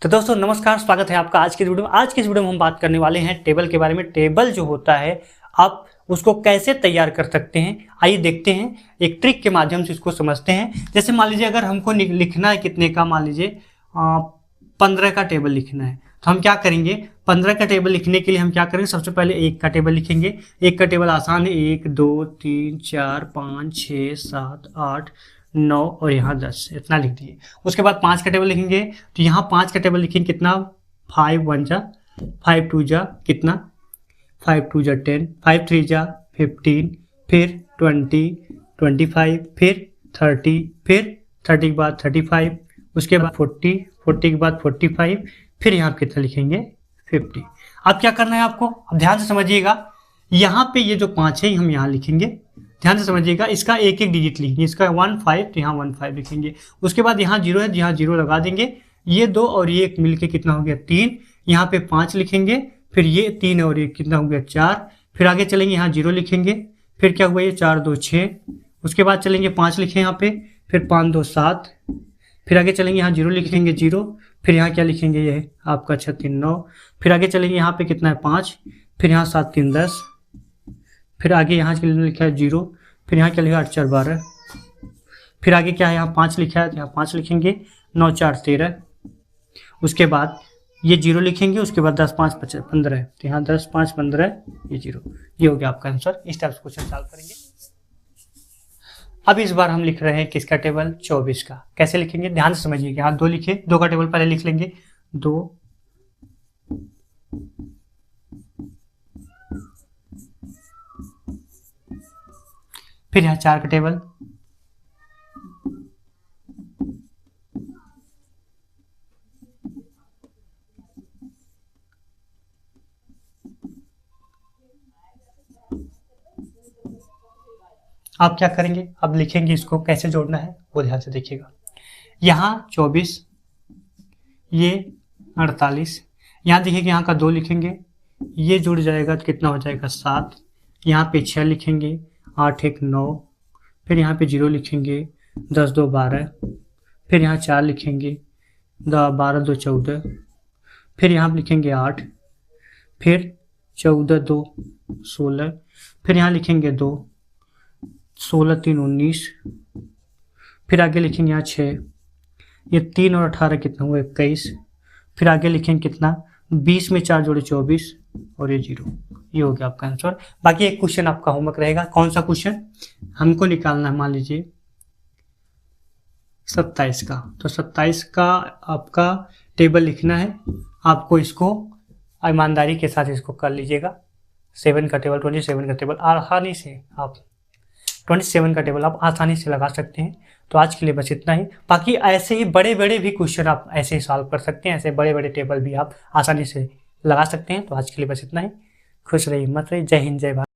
तो दोस्तों नमस्कार, स्वागत है आपका आज की वीडियो में। आज की इस वीडियो में हम बात करने वाले हैं टेबल के बारे में। टेबल जो होता है आप उसको कैसे तैयार कर सकते हैं, आइए देखते हैं। एक ट्रिक के माध्यम से इसको समझते हैं। जैसे मान लीजिए अगर हमको लिखना है कितने का, मान लीजिए 15 का टेबल लिखना है, तो हम क्या करेंगे। 15 का टेबल लिखने के लिए हम क्या करेंगे, सबसे पहले 1 का टेबल लिखेंगे। 1 का टेबल आसान है, 1 2 3 4 5 6 7 8 9 और यहाँ 10, इतना लिख दिए। उसके बाद 5 का टेबल लिखेंगे, तो यहाँ 5 का टेबल लिखेंगे कितना, 5 1 जा 5 2 जा कितना, 5 2 जा 10, 5 3 जा 15, फिर 20 25, फिर 30, फिर 30 के बाद 35, उसके बाद 40 40 के बाद 45, फिर यहाँ कितना लिखेंगे 50। अब क्या करना है आपको, अब ध्यान से समझिएगा। यहाँ पे ये जो 5 है हम यहाँ लिखेंगे, ध्यान से समझिएगा। इसका एक एक डिजिट लिखेंगे, इसका 1 5 तो यहाँ 1 5 लिखेंगे। उसके बाद यहाँ 0 है, यहाँ 0 लगा देंगे। ये 2 और ये 1 मिलके कितना हो गया 3, यहाँ पे 5 लिखेंगे। फिर ये 3 और ये कितना हो गया 4, फिर आगे चलेंगे यहाँ 0 लिखेंगे। फिर क्या हुआ, ये 4 2 6, उसके बाद चलेंगे 5 लिखे यहाँ पे, फिर 5 2 7, फिर आगे चलेंगे यहाँ 0 लिखेंगे 0, फिर यहाँ क्या लिखेंगे ये आपका 6 3 9, फिर आगे चलेंगे यहाँ पे कितना है 5, फिर यहाँ 7 3 10, फिर आगे यहाँ लिखा है 0, फिर यहाँ क्या लिखा है 8 4 12, फिर आगे क्या है यहाँ 5 लिखा है, यहाँ 5 लिखेंगे, 9 4 13, उसके बाद ये 0 लिखेंगे, उसके बाद 10 5 15, तो यहाँ 10 5 15, ये 0, ये हो गया आपका आंसर। इस टाइप से क्वेश्चन सॉल्व करेंगे। अब इस बार हम लिख रहे हैं किसका टेबल, 24 का। कैसे लिखेंगे, ध्यान से समझिए। यहाँ 2 लिखे, 2 का टेबल पहले लिख लेंगे, 2, फिर यहाँ 4 का टेबल, आप क्या करेंगे, अब लिखेंगे इसको कैसे जोड़ना है वो ध्यान से देखिएगा। यहाँ 24, ये 48, यहाँ देखिए यहाँ का 2 लिखेंगे, ये जुड़ जाएगा तो कितना हो जाएगा 7, यहाँ पे 6 लिखेंगे, 8 1 9, फिर यहाँ पे 0 लिखेंगे, 10 2 12, फिर यहाँ 4 लिखेंगे, 12 2 14, फिर यहाँ लिखेंगे 8, फिर 14 2 16, फिर यहाँ लिखेंगे 2, 16 3 19, फिर आगे लिखेंगे यहाँ 6, ये 3 और 18 कितना हुआ 21, फिर आगे लिखेंगे कितना 20 में 4 जोड़े 24 और ये 0, ये हो गया आपका आंसर। बाकी एक क्वेश्चन आपका होमवर्क रहेगा। कौन सा क्वेश्चन हमको निकालना है, मान लीजिए 27 का, तो 27 का आपका टेबल लिखना है आपको। इसको ईमानदारी के साथ इसको कर लीजिएगा। 7 का टेबल, 27 का टेबल आसानी से आप 27 का टेबल आप आसानी से लगा सकते हैं। तो आज के लिए बस इतना ही। बाकी ऐसे ही बड़े बड़े भी क्वेश्चन आप ऐसे ही सॉल्व कर सकते हैं, ऐसे बड़े बड़े टेबल भी आप आसानी से लगा सकते हैं। तो आज के लिए बस इतना ही। खुश रहिए, मत रहिए। जय हिंद, जय भारत।